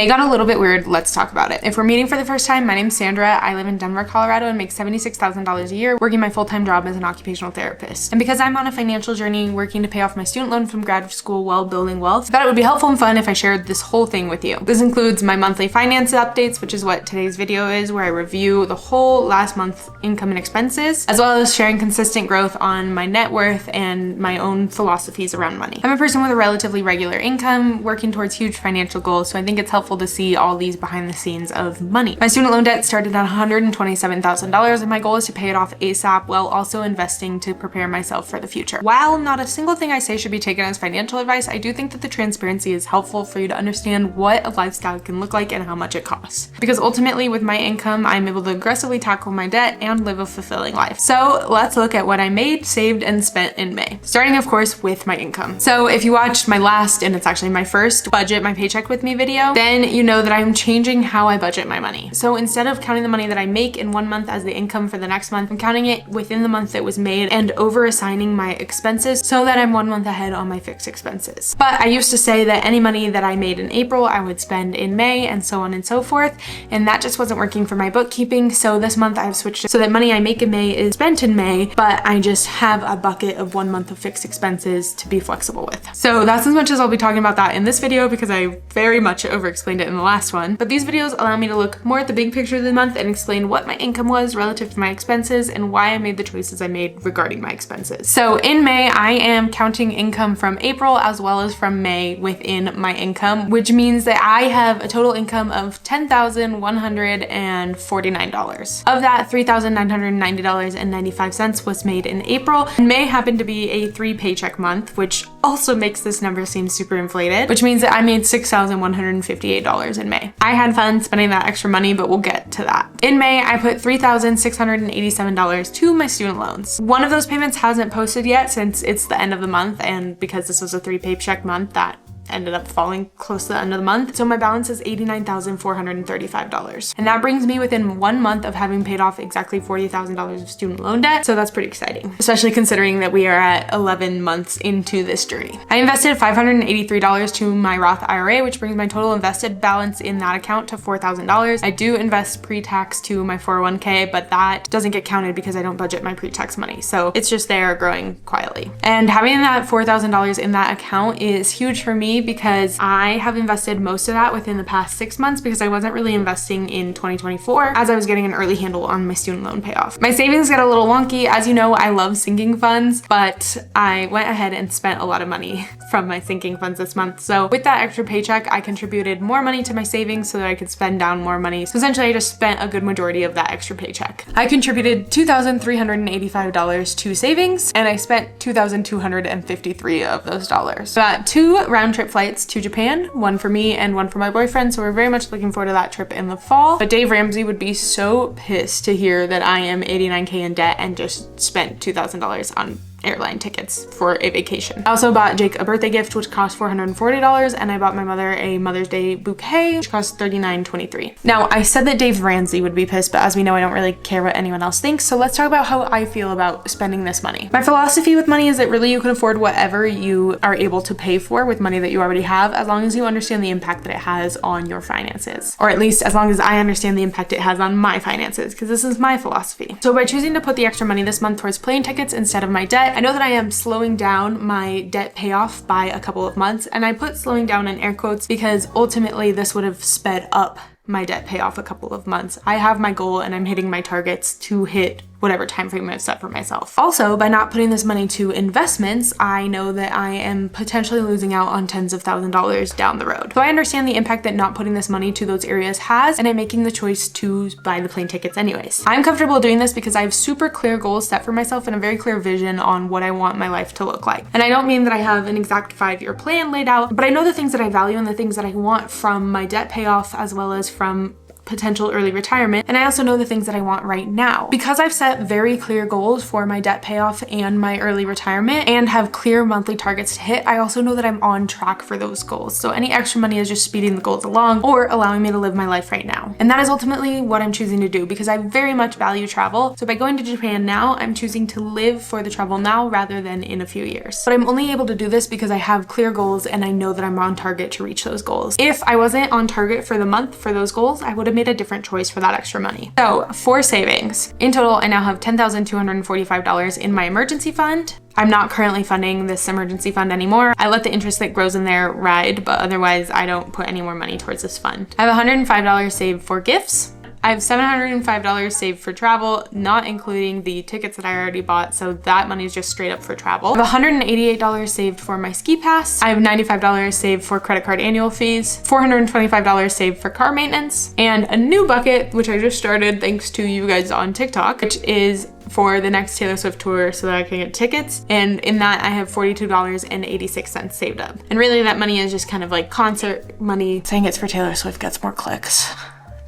It got a little bit weird. Let's talk about it. If we're meeting for the first time, my name's Sandra. I live in Denver, Colorado and make $76,000 a year working my full-time job as an occupational therapist. And because I'm on a financial journey working to pay off my student loan from grad school while building wealth, I thought it would be helpful and fun if I shared this whole thing with you. This includes my monthly finance updates, which is what today's video is, where I review the whole last month's income and expenses, as well as sharing consistent growth on my net worth and my own philosophies around money. I'm a person with a relatively regular income, working towards huge financial goals, so I think it's helpful to see all these behind the scenes of money. My student loan debt started at $127,000 and my goal is to pay it off ASAP while also investing to prepare myself for the future. While not a single thing I say should be taken as financial advice, I do think that the transparency is helpful for you to understand what a lifestyle can look like and how much it costs. Because ultimately with my income, I'm able to aggressively tackle my debt and live a fulfilling life. So let's look at what I made, saved, and spent in May. Starting of course with my income. So if you watched my last, and it's actually my first, budget my paycheck with me video, then you know that I'm changing how I budget my money. So instead of counting the money that I make in one month as the income for the next month, I'm counting it within the month that was made and over assigning my expenses so that I'm 1 month ahead on my fixed expenses. But I used to say that any money that I made in April, I would spend in May and so on and so forth. And that just wasn't working for my bookkeeping. So this month I've switched it so that money I make in May is spent in May, but I just have a bucket of 1 month of fixed expenses to be flexible with. So that's as much as I'll be talking about that in this video because I very much over-explained it in the last one. But these videos allow me to look more at the big picture of the month and explain what my income was relative to my expenses and why I made the choices I made regarding my expenses. So in May, I am counting income from April as well as from May within my income, which means that I have a total income of $10,149. Of that, $3,990.95 was made in April. And May happened to be a 3 paycheck month, which also makes this number seem super inflated, which means that I made $6,158 in May. I had fun spending that extra money, but we'll get to that. In May, I put $3,687 to my student loans. One of those payments hasn't posted yet since it's the end of the month, and because this was a 3 paycheck month, that ended up falling close to the end of the month. So my balance is $89,435. And that brings me within 1 month of having paid off exactly $40,000 of student loan debt. So that's pretty exciting, especially considering that we are at 11 months into this journey. I invested $583 to my Roth IRA, which brings my total invested balance in that account to $4,000. I do invest pre-tax to my 401k, but that doesn't get counted because I don't budget my pre-tax money. So it's just there growing quietly. And having that $4,000 in that account is huge for me because I have invested most of that within the past 6 months because I wasn't really investing in 2024 as I was getting an early handle on my student loan payoff. My savings got a little wonky. As you know, I love sinking funds, but I went ahead and spent a lot of money from my sinking funds this month. So with that extra paycheck, I contributed more money to my savings so that I could spend down more money. So essentially I just spent a good majority of that extra paycheck. I contributed $2,385 to savings and I spent $2,253 of those dollars. So I got 2 round trip flights to Japan, one for me and one for my boyfriend, so we're very much looking forward to that trip in the fall. But Dave Ramsey would be so pissed to hear that I am $89K in debt and just spent $2,000 on airline tickets for a vacation. I also bought Jake a birthday gift, which cost $440, and I bought my mother a Mother's Day bouquet, which cost $39.23. Now, I said that Dave Ramsey would be pissed, but as we know, I don't really care what anyone else thinks, so let's talk about how I feel about spending this money. My philosophy with money is that really you can afford whatever you are able to pay for with money that you already have, as long as you understand the impact that it has on your finances. Or at least as long as I understand the impact it has on my finances, because this is my philosophy. So by choosing to put the extra money this month towards plane tickets instead of my debt, I know that I am slowing down my debt payoff by a couple of months, and I put slowing down in air quotes because ultimately this would have sped up my debt payoff a couple of months. I have my goal and I'm hitting my targets to hit whatever time frame I've set for myself. Also, by not putting this money to investments, I know that I am potentially losing out on tens of thousands of dollars down the road. So I understand the impact that not putting this money to those areas has, and I'm making the choice to buy the plane tickets anyways. I'm comfortable doing this because I have super clear goals set for myself and a very clear vision on what I want my life to look like. And I don't mean that I have an exact 5-year plan laid out, but I know the things that I value and the things that I want from my debt payoff as well as from potential early retirement, and I also know the things that I want right now. Because I've set very clear goals for my debt payoff and my early retirement and have clear monthly targets to hit, I also know that I'm on track for those goals. So any extra money is just speeding the goals along or allowing me to live my life right now. And that is ultimately what I'm choosing to do because I very much value travel. So by going to Japan now, I'm choosing to live for the travel now rather than in a few years. But I'm only able to do this because I have clear goals and I know that I'm on target to reach those goals. If I wasn't on target for the month for those goals, I would have made a different choice for that extra money. So for savings, in total, I now have $10,245 in my emergency fund. I'm not currently funding this emergency fund anymore. I let the interest that grows in there ride, but otherwise I don't put any more money towards this fund. I have $105 saved for gifts. I have $705 saved for travel, not including the tickets that I already bought, so that money is just straight up for travel. I have $188 saved for my ski pass. I have $95 saved for credit card annual fees, $425 saved for car maintenance, and a new bucket, which I just started thanks to you guys on TikTok, which is for the next Taylor Swift tour so that I can get tickets. And in that, I have $42.86 saved up. And really that money is just kind of like concert money. Saying it's for Taylor Swift gets more clicks.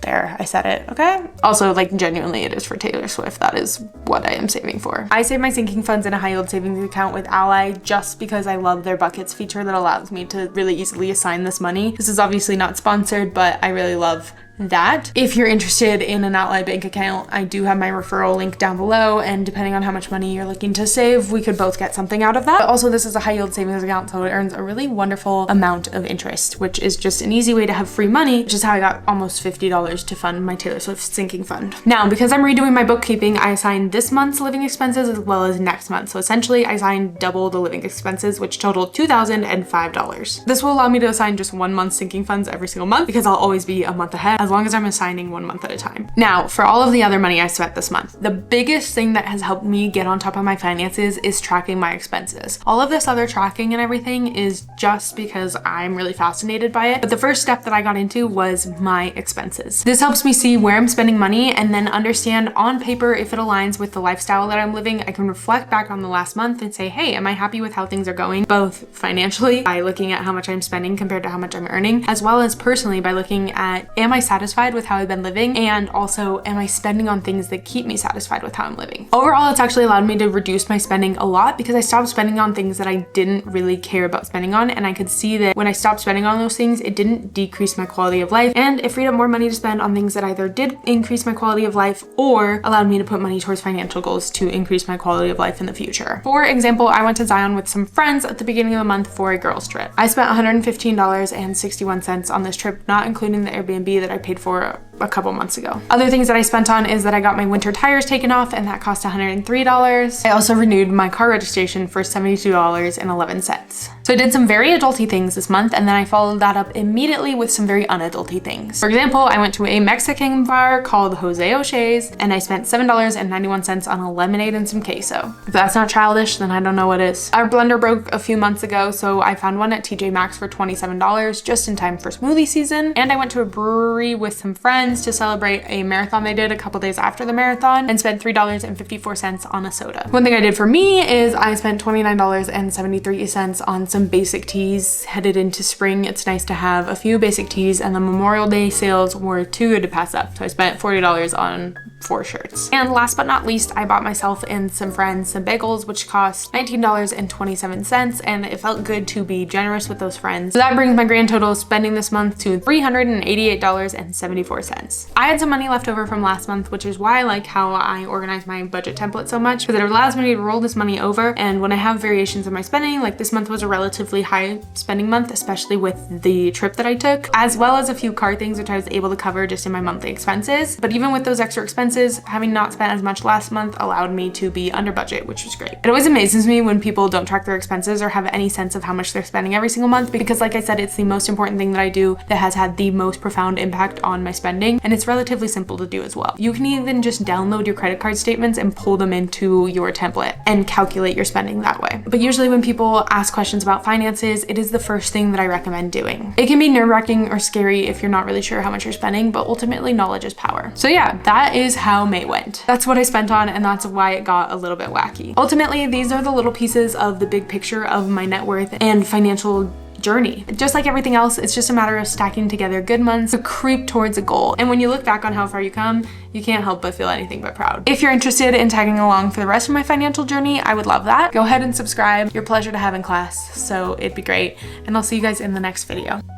There, I said it, okay? Also, like, genuinely, it is for Taylor Swift. That is what I am saving for. I save my sinking funds in a high yield savings account with Ally just because I love their buckets feature that allows me to really easily assign this money. This is obviously not sponsored, but I really love that. If you're interested in an Ally bank account, I do have my referral link down below, and depending on how much money you're looking to save, we could both get something out of that. But also, this is a high yield savings account, so it earns a really wonderful amount of interest, which is just an easy way to have free money, which is how I got almost $50 to fund my Taylor Swift sinking fund. Now, because I'm redoing my bookkeeping, I assigned this month's living expenses as well as next month. So essentially, I assigned double the living expenses, which total $2,005. This will allow me to assign just 1 month's sinking funds every single month because I'll always be a month ahead as long as I'm assigning 1 month at a time. Now, for all of the other money I spent this month, the biggest thing that has helped me get on top of my finances is tracking my expenses. All of this other tracking and everything is just because I'm really fascinated by it. But the first step that I got into was my expenses. This helps me see where I'm spending money and then understand on paper if it aligns with the lifestyle that I'm living. I can reflect back on the last month and say, hey, am I happy with how things are going? Both financially by looking at how much I'm spending compared to how much I'm earning, as well as personally by looking at, am I satisfied with how I've been living? And also, am I spending on things that keep me satisfied with how I'm living? Overall, it's actually allowed me to reduce my spending a lot because I stopped spending on things that I didn't really care about spending on. And I could see that when I stopped spending on those things, it didn't decrease my quality of life. And it freed up more money to spend on things that either did increase my quality of life or allowed me to put money towards financial goals to increase my quality of life in the future. For example, I went to Zion with some friends at the beginning of the month for a girls trip. I spent $115.61 on this trip, not including the Airbnb that I paid for a couple months ago. Other things that I spent on is that I got my winter tires taken off and that cost $103. I also renewed my car registration for $72.11. So I did some very adulty things this month and then I followed that up immediately with some very unadulty things. For example, I went to a Mexican bar called Jose O'Shea's and I spent $7.91 on a lemonade and some queso. If that's not childish, then I don't know what is. Our blender broke a few months ago, so I found one at TJ Maxx for $27 just in time for smoothie season. And I went to a brewery with some friends to celebrate a marathon they did a couple days after the marathon and spent $3.54 on a soda. One thing I did for me is I spent $29.73 on some basic teas. Headed into spring, it's nice to have a few basic teas, and the Memorial Day sales were too good to pass up. So I spent $40 on 4 shirts. And last but not least, I bought myself and some friends some bagels, which cost $19.27, and it felt good to be generous with those friends. So that brings my grand total spending this month to $388.74. I had some money left over from last month, which is why I like how I organize my budget template so much, because it allows me to roll this money over. And when I have variations of my spending, like this month was a relatively high spending month, especially with the trip that I took, as well as a few car things, which I was able to cover just in my monthly expenses. But even with those extra expenses, having not spent as much last month allowed me to be under budget, which was great. It always amazes me when people don't track their expenses or have any sense of how much they're spending every single month, because like I said, it's the most important thing that I do that has had the most profound impact on my spending, and it's relatively simple to do as well. You can even just download your credit card statements and pull them into your template and calculate your spending that way. But usually when people ask questions about finances, it is the first thing that I recommend doing. It can be nerve-wracking or scary if you're not really sure how much you're spending, but ultimately knowledge is power. So yeah, that is how May went. That's what I spent on, and that's why it got a little bit wacky. Ultimately, these are the little pieces of the big picture of my net worth and financial journey. Just like everything else, it's just a matter of stacking together good months to creep towards a goal. And when you look back on how far you come, you can't help but feel anything but proud. If you're interested in tagging along for the rest of my financial journey, I would love that. Go ahead and subscribe. You're a pleasure to have in class, so it'd be great. And I'll see you guys in the next video.